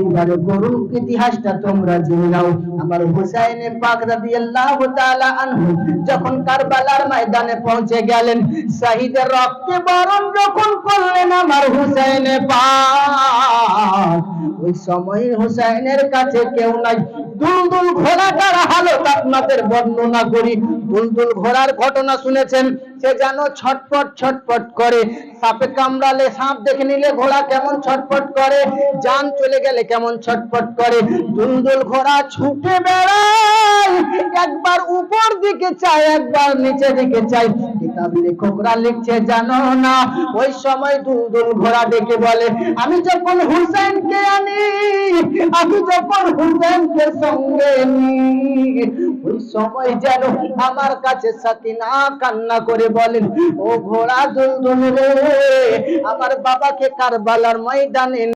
এইবার করুন ইতিহাসটা তোমরা জেনে নাও। আমার হুসাইন পাক রাদিয়াল্লাহু তাআলা আনহু যখন কারবালার ময়দানে পৌঁছে গেলেন, শহীদের রক্তে বরণ যখন করলেন আমার হুসাইন পাক, ওই সময় হুসাইনের কাছে কেউ নাই। দুলদুল ঘোড়াটার হালত আপনাদের বর্ণনা করি। দুলদুল ঘোড়ার ঘটনা শুনেছেন, সে যেন ছটপট ছটপট করে। সাপে কামড়ালে, সাপ দেখে নিলে ঘোড়া কেমন ছটপট করে, জান চলে গেলে কেমন ছটপট করে। দুলদুল ঘোড়া ছুটে বেড়ায়, একবার উপর দিকে চায়, একবার নিচে দিকে চায়। কিতাব লেখকরা লিখছে জানো না, ওই সময় দুলদুল ঘোড়া ডেকে বলে, আমি যখন হুসাইনকে আনি, আমি যখন হুসাইনকে সঙ্গে নিই, ওই সময় যেন আমার কাছে সাকিনা কান্না করে বলেন, ও ঘোড়া দুলদুল রে, আমার বাবাকে কারবালার ময়দানে